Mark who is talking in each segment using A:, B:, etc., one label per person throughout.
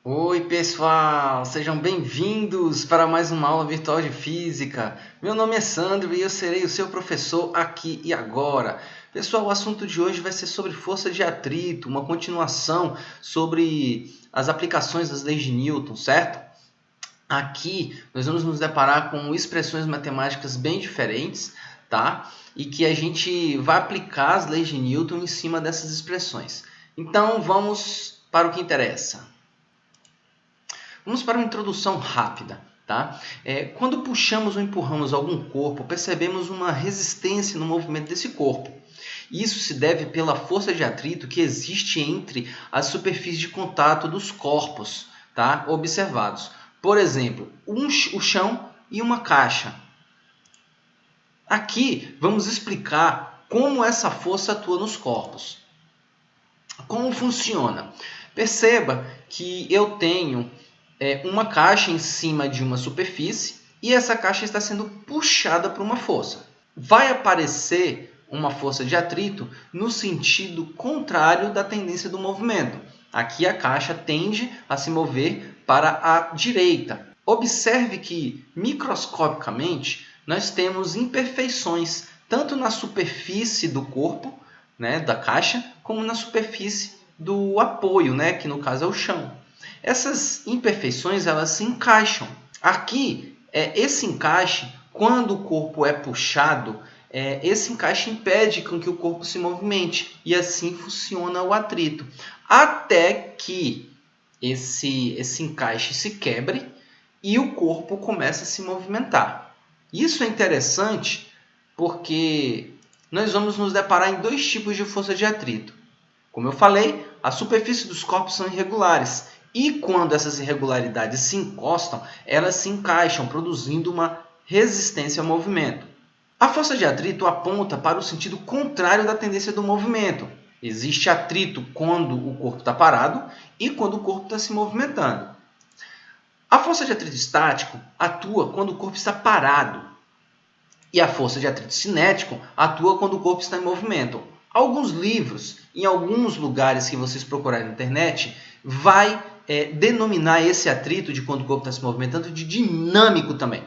A: Oi, pessoal! Sejam bem-vindos para mais uma aula virtual de física. Meu nome é Sandro e eu serei o seu professor aqui e agora. Pessoal, o assunto de hoje vai ser sobre força de atrito, uma continuação sobre as aplicações das leis de Newton, certo? Aqui nós vamos nos deparar com expressões matemáticas bem diferentes, tá? E que a gente vai aplicar as leis de Newton em cima dessas expressões. Então, vamos para o que interessa. Vamos para uma introdução rápida. Tá? Quando puxamos ou empurramos algum corpo, percebemos uma resistência no movimento desse corpo. Isso se deve pela força de atrito que existe entre as superfícies de contato dos corpos, tá? Observados. Por exemplo, o chão e uma caixa. Aqui vamos explicar como essa força atua nos corpos. Como funciona? Perceba que eu tenho uma caixa em cima de uma superfície e essa caixa está sendo puxada por uma força. Vai aparecer uma força de atrito no sentido contrário da tendência do movimento. Aqui a caixa tende a se mover para a direita. Observe que, microscopicamente, nós temos imperfeições tanto na superfície do corpo, né, da caixa, como na superfície do apoio, né, que no caso é o chão. Essas imperfeições elas se encaixam. Aqui, esse encaixe, quando o corpo é puxado, esse encaixe impede com que o corpo se movimente e assim funciona o atrito. Até que esse encaixe se quebre e o corpo começa a se movimentar. Isso é interessante porque nós vamos nos deparar em dois tipos de força de atrito. Como eu falei, a superfície dos corpos são irregulares e quando essas irregularidades se encostam, elas se encaixam, produzindo uma resistência ao movimento. A força de atrito aponta para o sentido contrário da tendência do movimento. Existe atrito quando o corpo está parado e quando o corpo está se movimentando. A força de atrito estático atua quando o corpo está parado e a força de atrito cinético atua quando o corpo está em movimento. Alguns livros, em alguns lugares que vocês procurarem na internet, vai denominar esse atrito de quando o corpo está se movimentando de dinâmico também.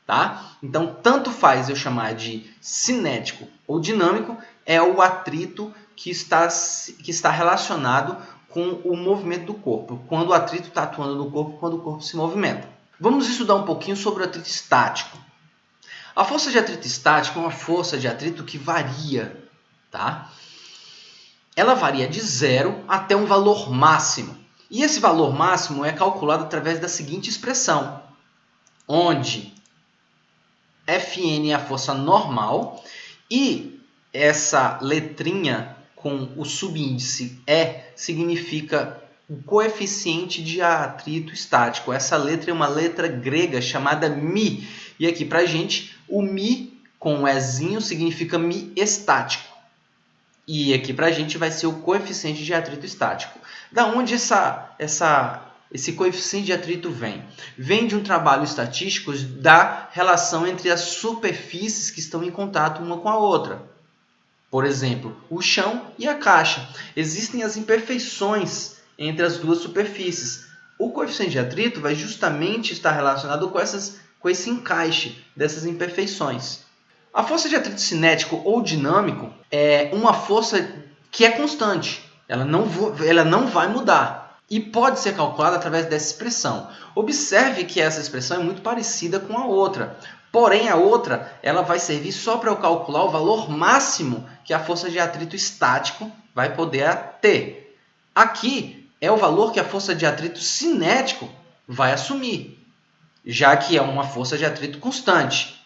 A: Tá? Então, tanto faz eu chamar de cinético ou dinâmico, é o atrito que está relacionado com o movimento do corpo, quando o atrito está atuando no corpo, quando o corpo se movimenta. Vamos estudar um pouquinho sobre o atrito estático. A força de atrito estático é uma força de atrito que varia, tá? Ela varia de 0 até um valor máximo. E esse valor máximo é calculado através da seguinte expressão, onde Fn é a força normal e essa letrinha com o subíndice E significa o coeficiente de atrito estático. Essa letra é uma letra grega chamada μ. E aqui para a gente, o μ com o Ezinho significa μ estático. E aqui para a gente vai ser o coeficiente de atrito estático. Da onde esse coeficiente de atrito vem? Vem de um trabalho estatístico da relação entre as superfícies que estão em contato uma com a outra. Por exemplo, o chão e a caixa. Existem as imperfeições entre as duas superfícies. O coeficiente de atrito vai justamente estar relacionado com esse encaixe dessas imperfeições. A força de atrito cinético ou dinâmico é uma força que é constante. Ela não vai mudar. E pode ser calculada através dessa expressão. Observe que essa expressão é muito parecida com a outra. Porém, a outra ela vai servir só para eu calcular o valor máximo que a força de atrito estático vai poder ter. Aqui é o valor que a força de atrito cinético vai assumir, já que é uma força de atrito constante,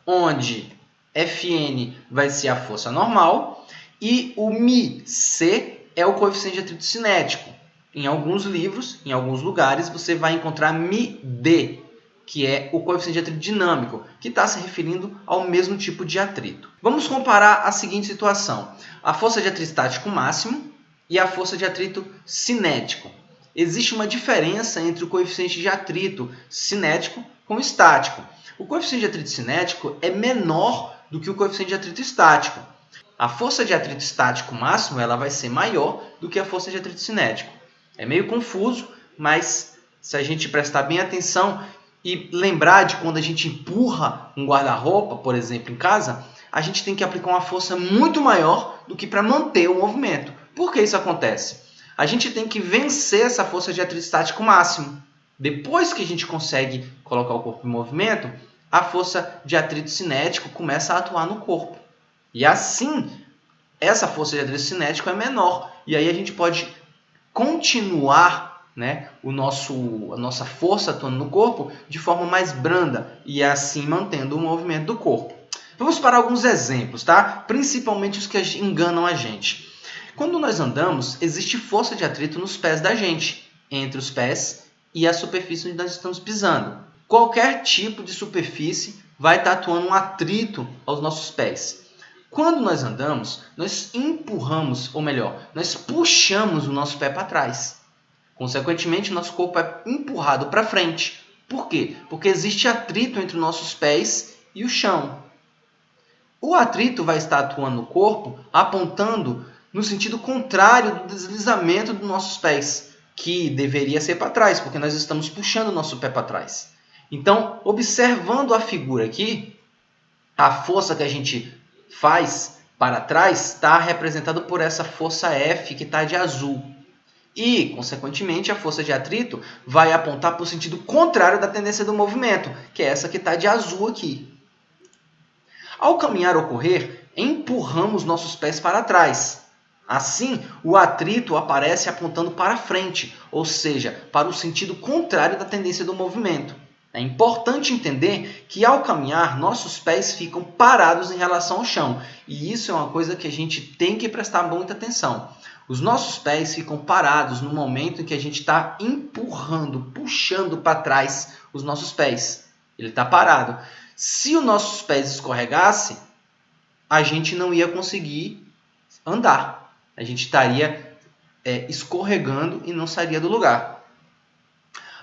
A: onde Fn vai ser a força normal e o μc é o coeficiente de atrito cinético. Em alguns livros, em alguns lugares, você vai encontrar μd, que é o coeficiente de atrito dinâmico, que está se referindo ao mesmo tipo de atrito. Vamos comparar a seguinte situação. A força de atrito estático máximo e a força de atrito cinético. Existe uma diferença entre o coeficiente de atrito cinético com o estático. O coeficiente de atrito cinético é menor do que o coeficiente de atrito estático. A força de atrito estático máximo ela vai ser maior do que a força de atrito cinético. É meio confuso, mas se a gente prestar bem atenção e lembrar de quando a gente empurra um guarda-roupa, por exemplo, em casa, a gente tem que aplicar uma força muito maior do que para manter o movimento. Por que isso acontece? A gente tem que vencer essa força de atrito estático máximo. Depois que a gente consegue colocar o corpo em movimento, a força de atrito cinético começa a atuar no corpo. E assim, essa força de atrito cinético é menor. E aí a gente pode continuar, né, a nossa força atuando no corpo de forma mais branda e assim mantendo o movimento do corpo. Vamos para alguns exemplos, tá? Principalmente os que enganam a gente. Quando nós andamos, existe força de atrito nos pés da gente, entre os pés e a superfície onde nós estamos pisando. Qualquer tipo de superfície vai estar atuando um atrito aos nossos pés. Quando nós andamos, nós empurramos, ou melhor, nós puxamos o nosso pé para trás. Consequentemente, nosso corpo é empurrado para frente. Por quê? Porque existe atrito entre os nossos pés e o chão. O atrito vai estar atuando no corpo, apontando no sentido contrário do deslizamento dos nossos pés, que deveria ser para trás, porque nós estamos puxando o nosso pé para trás. Então, observando a figura aqui, a força que a gente faz para trás está representada por essa força F que está de azul. E, consequentemente, a força de atrito vai apontar para o sentido contrário da tendência do movimento, que é essa que está de azul aqui. Ao caminhar ou correr, empurramos nossos pés para trás. Assim, o atrito aparece apontando para frente, ou seja, para o sentido contrário da tendência do movimento. É importante entender que ao caminhar, nossos pés ficam parados em relação ao chão. E isso é uma coisa que a gente tem que prestar muita atenção. Os nossos pés ficam parados no momento em que a gente está empurrando, puxando para trás os nossos pés. Ele está parado. Se os nossos pés escorregassem, a gente não ia conseguir andar. A gente estaria escorregando e não sairia do lugar.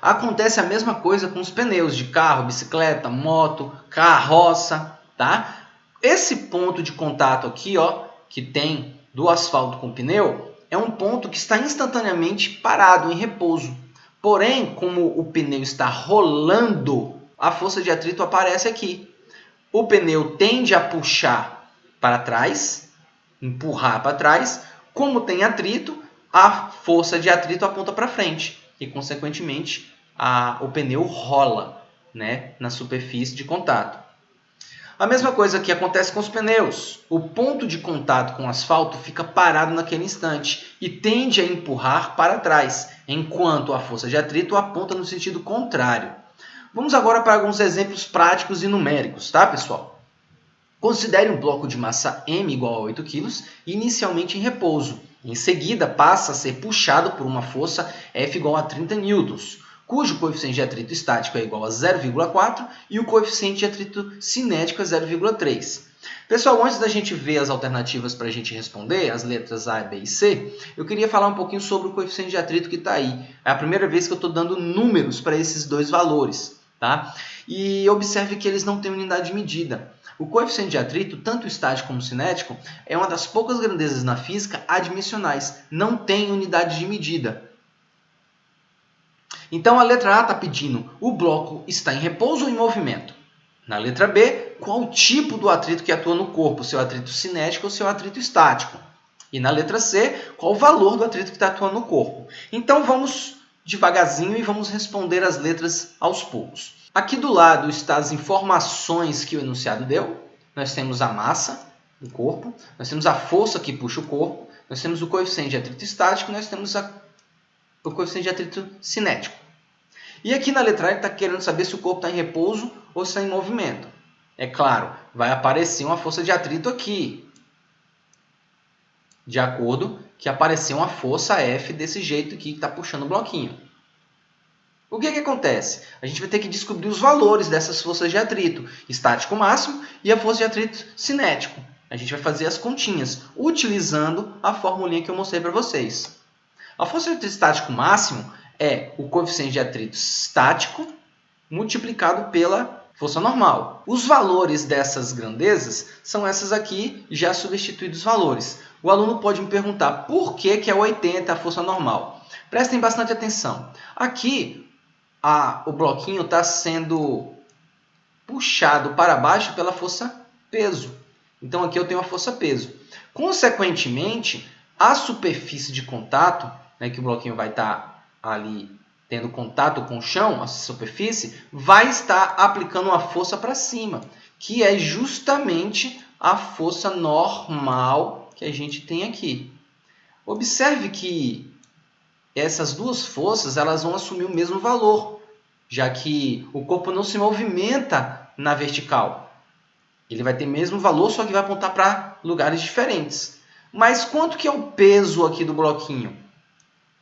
A: Acontece a mesma coisa com os pneus de carro, bicicleta, moto, carroça, tá? Esse ponto de contato aqui, ó, que tem do asfalto com o pneu, é um ponto que está instantaneamente parado, em repouso. Porém, como o pneu está rolando, a força de atrito aparece aqui. O pneu tende a puxar para trás, empurrar para trás. Como tem atrito, a força de atrito aponta para frente. E, consequentemente, o pneu rola, né, na superfície de contato. A mesma coisa que acontece com os pneus. O ponto de contato com o asfalto fica parado naquele instante e tende a empurrar para trás, enquanto a força de atrito aponta no sentido contrário. Vamos agora para alguns exemplos práticos e numéricos, tá, pessoal? Considere um bloco de massa M igual a 8 kg, inicialmente em repouso. Em seguida, passa a ser puxado por uma força F igual a 30 newtons, cujo coeficiente de atrito estático é igual a 0,4 e o coeficiente de atrito cinético é 0,3. Pessoal, antes da gente ver as alternativas para a gente responder, as letras A, B e C, eu queria falar um pouquinho sobre o coeficiente de atrito que está aí. É a primeira vez que eu estou dando números para esses dois valores, tá? E observe que eles não têm unidade de medida. O coeficiente de atrito, tanto estático como cinético, é uma das poucas grandezas na física adimensionais. Não tem unidade de medida. Então, a letra A está pedindo o bloco está em repouso ou em movimento. Na letra B, qual o tipo do atrito que atua no corpo, seu atrito cinético ou seu atrito estático. E na letra C, qual o valor do atrito que está atuando no corpo. Então, vamos devagarzinho e vamos responder as letras aos poucos. Aqui do lado estão as informações que o enunciado deu. Nós temos a massa do corpo, nós temos a força que puxa o corpo, nós temos o coeficiente de atrito estático, nós temos o coeficiente de atrito cinético. E aqui na letra A ele está querendo saber se o corpo está em repouso ou se está em movimento. É claro, vai aparecer uma força de atrito aqui, de acordo que apareceu uma força F desse jeito aqui que está puxando o bloquinho. O que acontece? A gente vai ter que descobrir os valores dessas forças de atrito, estático máximo e a força de atrito cinético. A gente vai fazer as continhas, utilizando a formulinha que eu mostrei para vocês. A força de atrito estático máximo é o coeficiente de atrito estático multiplicado pela força normal. Os valores dessas grandezas são essas aqui, já substituídos os valores. O aluno pode me perguntar por que é 80 a força normal. Prestem bastante atenção. Aqui, o bloquinho está sendo puxado para baixo pela força peso. Então, aqui eu tenho a força peso. Consequentemente, a superfície de contato, né, que o bloquinho vai estar ali tendo contato com o chão, a superfície, vai estar aplicando uma força para cima, que é justamente a força normal que a gente tem aqui. Observe que essas duas forças elas vão assumir o mesmo valor, já que o corpo não se movimenta na vertical. Ele vai ter o mesmo valor, só que vai apontar para lugares diferentes. Mas quanto que é o peso aqui do bloquinho?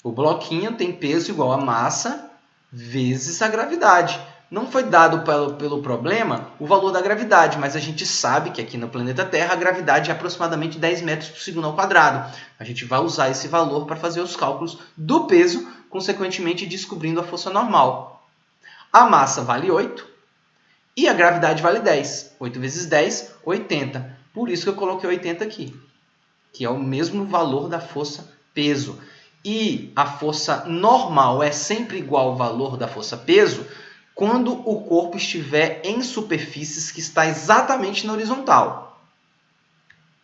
A: O bloquinho tem peso igual a massa vezes a gravidade. Não foi dado pelo problema o valor da gravidade, mas a gente sabe que aqui no planeta Terra a gravidade é aproximadamente 10 metros por segundo ao quadrado. A gente vai usar esse valor para fazer os cálculos do peso, consequentemente descobrindo a força normal. A massa vale 8 e a gravidade vale 10. 8 vezes 10, 80. Por isso que eu coloquei 80 aqui, que é o mesmo valor da força peso. E a força normal é sempre igual ao valor da força peso quando o corpo estiver em superfícies que está exatamente na horizontal.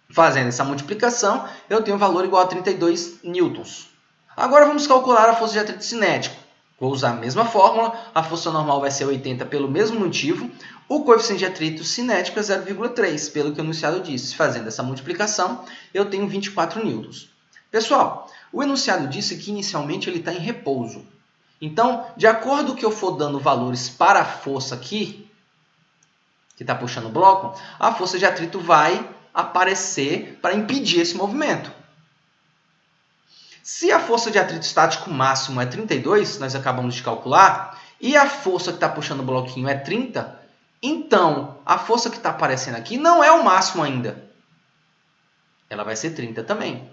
A: Fazendo essa multiplicação, eu tenho um valor igual a 32 newtons. Agora vamos calcular a força de atrito cinético. Vou usar a mesma fórmula, a força normal vai ser 80 pelo mesmo motivo, o coeficiente de atrito cinético é 0,3, pelo que o enunciado disse. Fazendo essa multiplicação, eu tenho 24 newtons. Pessoal, o enunciado disse que inicialmente ele está em repouso. Então, de acordo com o que eu for dando valores para a força aqui, que está puxando o bloco, a força de atrito vai aparecer para impedir esse movimento. Se a força de atrito estático máximo é 32, nós acabamos de calcular, e a força que está puxando o bloquinho é 30, então a força que está aparecendo aqui não é o máximo ainda. Ela vai ser 30 também.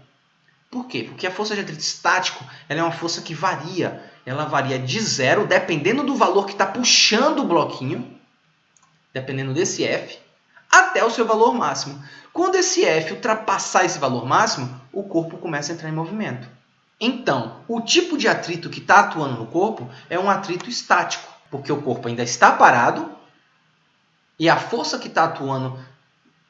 A: Por quê? Porque a força de atrito estático ela é uma força que varia. Ela varia de 0, dependendo do valor que está puxando o bloquinho, dependendo desse F, até o seu valor máximo. Quando esse F ultrapassar esse valor máximo, o corpo começa a entrar em movimento. Então, o tipo de atrito que está atuando no corpo é um atrito estático, porque o corpo ainda está parado e a força que está atuando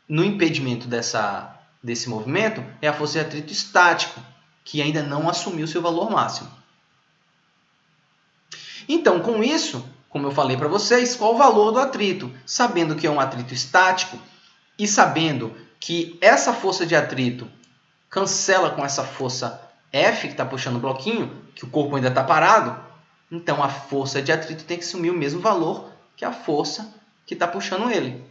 A: no impedimento desse movimento é a força de atrito estático, que ainda não assumiu seu valor máximo. Então, com isso, como eu falei para vocês, qual o valor do atrito? Sabendo que é um atrito estático e sabendo que essa força de atrito cancela com essa força F que está puxando o bloquinho, que o corpo ainda está parado, então a força de atrito tem que assumir o mesmo valor que a força que está puxando ele.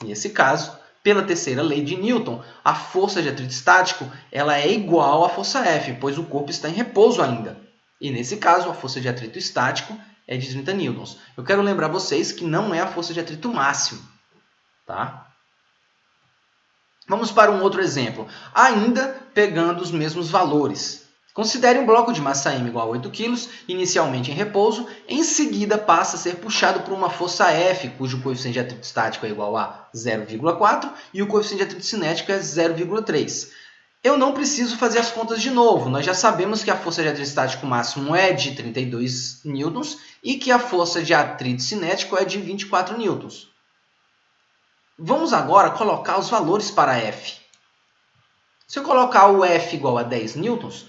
A: Nesse caso, pela terceira lei de Newton, a força de atrito estático ela é igual à força F, pois o corpo está em repouso ainda. E nesse caso, a força de atrito estático é de 30 newtons. Eu quero lembrar vocês que não é a força de atrito máximo. Tá? Vamos para um outro exemplo, ainda pegando os mesmos valores. Considere um bloco de massa m igual a 8 kg, inicialmente em repouso, em seguida passa a ser puxado por uma força F, cujo coeficiente de atrito estático é igual a 0,4 e o coeficiente de atrito cinético é 0,3. Eu não preciso fazer as contas de novo, nós já sabemos que a força de atrito estático máximo é de 32 newtons e que a força de atrito cinético é de 24 newtons. Vamos agora colocar os valores para F. Se eu colocar o F igual a 10 newtons,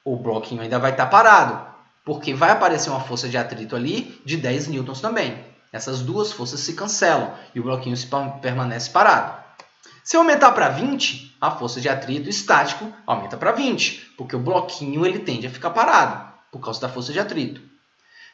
A: o bloquinho ainda vai estar parado, porque vai aparecer uma força de atrito ali de 10 newtons também. Essas duas forças se cancelam e o bloquinho permanece parado. Se eu aumentar para 20, a força de atrito estático aumenta para 20, porque o bloquinho ele tende a ficar parado, por causa da força de atrito.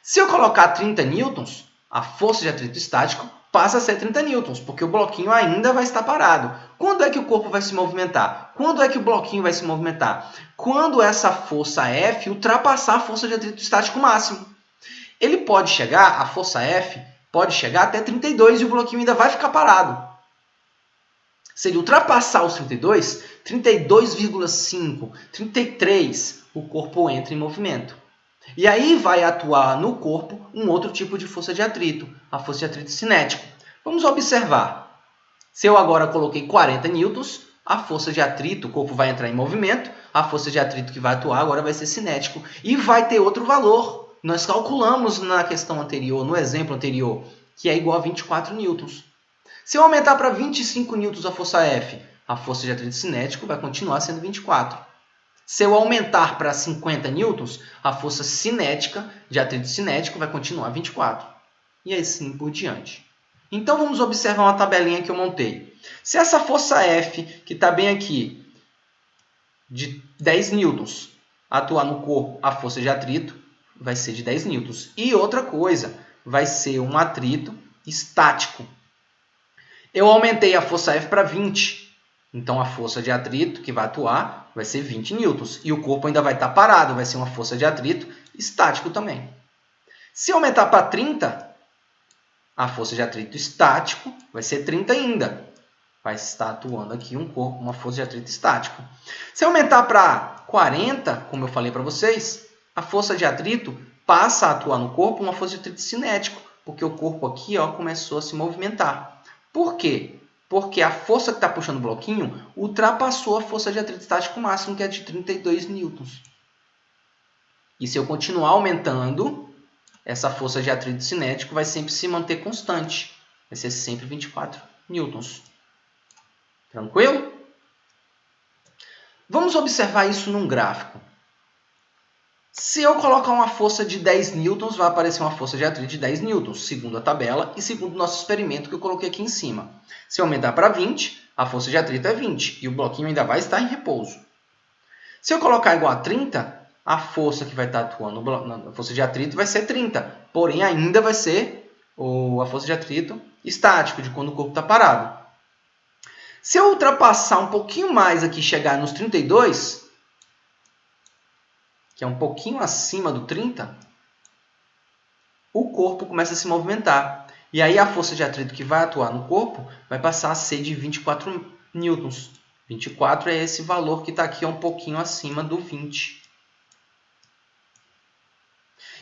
A: Se eu colocar 30 newtons, a força de atrito estático passa a ser 30 newtons, porque o bloquinho ainda vai estar parado. Quando é que o corpo vai se movimentar? Quando é que o bloquinho vai se movimentar? Quando essa força F ultrapassar a força de atrito estático máximo. Ele pode chegar, a força F pode chegar até 32 e o bloquinho ainda vai ficar parado. Se ele ultrapassar os 32, 32,5, 33, o corpo entra em movimento. E aí vai atuar no corpo um outro tipo de força de atrito, a força de atrito cinético. Vamos observar. Se eu agora coloquei 40 newtons, a força de atrito, o corpo vai entrar em movimento, a força de atrito que vai atuar agora vai ser cinético e vai ter outro valor. Nós calculamos na questão anterior, no exemplo anterior, que é igual a 24 newtons. Se eu aumentar para 25 newtons a força F, a força de atrito cinético vai continuar sendo 24. Se eu aumentar para 50 newtons, a força cinética de atrito cinético vai continuar 24. E assim por diante. Então vamos observar uma tabelinha que eu montei. Se essa força F, que está bem aqui, de 10 newtons, atuar no corpo, a força de atrito vai ser de 10 newtons. E outra coisa, vai ser um atrito estático. Eu aumentei a força F para 20. Então, a força de atrito que vai atuar vai ser 20 newtons. E o corpo ainda vai estar parado, vai ser uma força de atrito estático também. Se aumentar para 30, a força de atrito estático vai ser 30 ainda. Vai estar atuando aqui um corpo, uma força de atrito estático. Se aumentar para 40, como eu falei para vocês, a força de atrito passa a atuar no corpo uma força de atrito cinético, porque o corpo aqui começou a se movimentar. Por quê? Porque a força que está puxando o bloquinho ultrapassou a força de atrito estático máximo, que é de 32 newtons. E se eu continuar aumentando, essa força de atrito cinético vai sempre se manter constante. Vai ser sempre 24 newtons. Tranquilo? Vamos observar isso num gráfico. Se eu colocar uma força de 10 newtons, vai aparecer uma força de atrito de 10 newtons, segundo a tabela e segundo o nosso experimento que eu coloquei aqui em cima. Se eu aumentar para 20, a força de atrito é 20 e o bloquinho ainda vai estar em repouso. Se eu colocar igual a 30, a força que vai estar atuando na força de atrito vai ser 30, porém ainda vai ser a força de atrito estático, de quando o corpo está parado. Se eu ultrapassar um pouquinho mais aqui, chegar nos 32, que é um pouquinho acima do 30, o corpo começa a se movimentar. E aí a força de atrito que vai atuar no corpo vai passar a ser de 24 newtons. 24 é esse valor que está aqui um pouquinho acima do 20.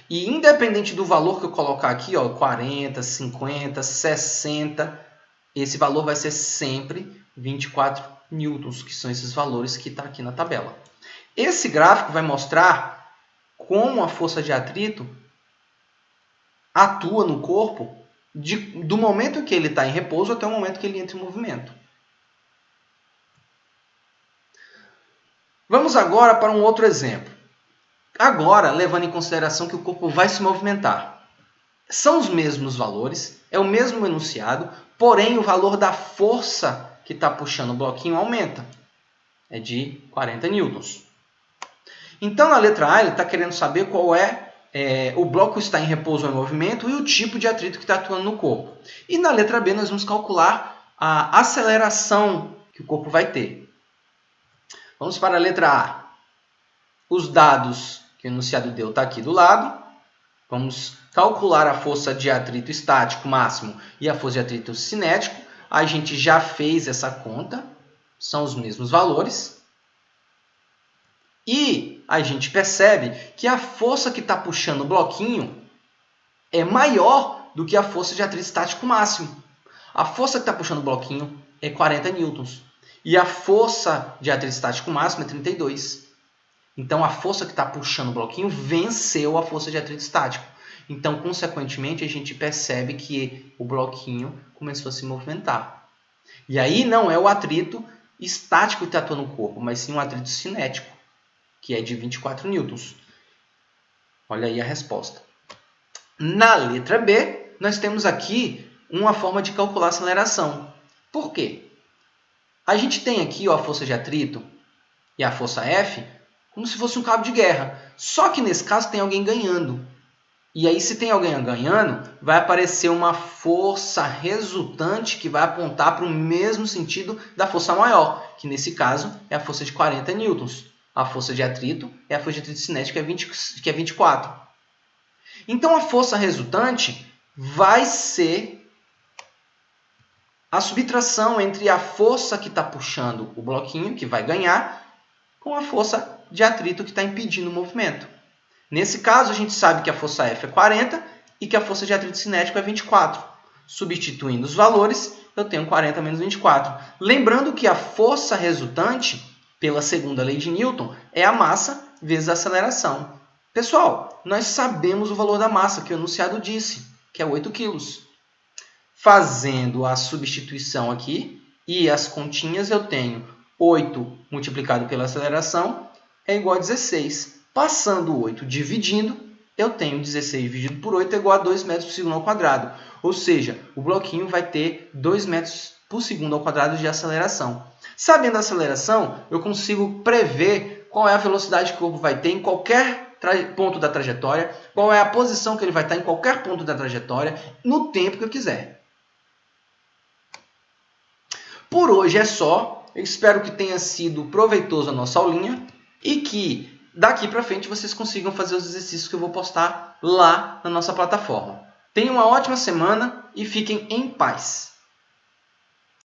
A: E independente do valor que eu colocar aqui, 40, 50, 60, esse valor vai ser sempre 24 newtons, que são esses valores que estão aqui na tabela. Esse gráfico vai mostrar como a força de atrito atua no corpo do momento que ele está em repouso até o momento que ele entra em movimento. Vamos agora para um outro exemplo. Agora, levando em consideração que o corpo vai se movimentar. São os mesmos valores, é o mesmo enunciado, porém o valor da força que está puxando o bloquinho aumenta. É de 40 newtons. Então, na letra A, ele está querendo saber qual o bloco está em repouso ou em movimento e o tipo de atrito que está atuando no corpo. E na letra B, nós vamos calcular a aceleração que o corpo vai ter. Vamos para a letra A. Os dados que o enunciado deu estão aqui do lado. Vamos calcular a força de atrito estático máximo e a força de atrito cinético. A gente já fez essa conta. São os mesmos valores. E a gente percebe que a força que está puxando o bloquinho é maior do que a força de atrito estático máximo. A força que está puxando o bloquinho é 40 newtons. E a força de atrito estático máximo é 32. Então, a força que está puxando o bloquinho venceu a força de atrito estático. Então, consequentemente, a gente percebe que o bloquinho começou a se movimentar. E aí não é o atrito estático que está atuando no corpo, mas sim um atrito cinético, que é de 24 newtons. Olha aí a resposta. Na letra B, nós temos aqui uma forma de calcular a aceleração. Por quê? A gente tem aqui a força de atrito e a força F como se fosse um cabo de guerra. Só que nesse caso tem alguém ganhando. E aí, se tem alguém ganhando, vai aparecer uma força resultante que vai apontar para o mesmo sentido da força maior, que nesse caso é a força de 40 newtons. A força de atrito é a força de atrito cinético, que é 24. Então, a força resultante vai ser a subtração entre a força que está puxando o bloquinho, que vai ganhar, com a força de atrito que está impedindo o movimento. Nesse caso, a gente sabe que a força F é 40 e que a força de atrito cinético é 24. Substituindo os valores, eu tenho 40 menos 24. Lembrando que a força resultante, pela segunda lei de Newton, é a massa vezes a aceleração. Pessoal, nós sabemos o valor da massa, que o enunciado disse, que é 8 kg. Fazendo a substituição aqui e as continhas, eu tenho 8 multiplicado pela aceleração é igual a 16. Passando 8 dividindo, eu tenho 16 dividido por 8 é igual a 2 metros por segundo ao quadrado. Ou seja, o bloquinho vai ter 2 metros por segundo ao quadrado de aceleração. Sabendo a aceleração, eu consigo prever qual é a velocidade que o corpo vai ter em qualquer ponto da trajetória, qual é a posição que ele vai estar em qualquer ponto da trajetória, no tempo que eu quiser. Por hoje é só. Eu espero que tenha sido proveitoso a nossa aulinha e que daqui para frente vocês consigam fazer os exercícios que eu vou postar lá na nossa plataforma. Tenham uma ótima semana e fiquem em paz.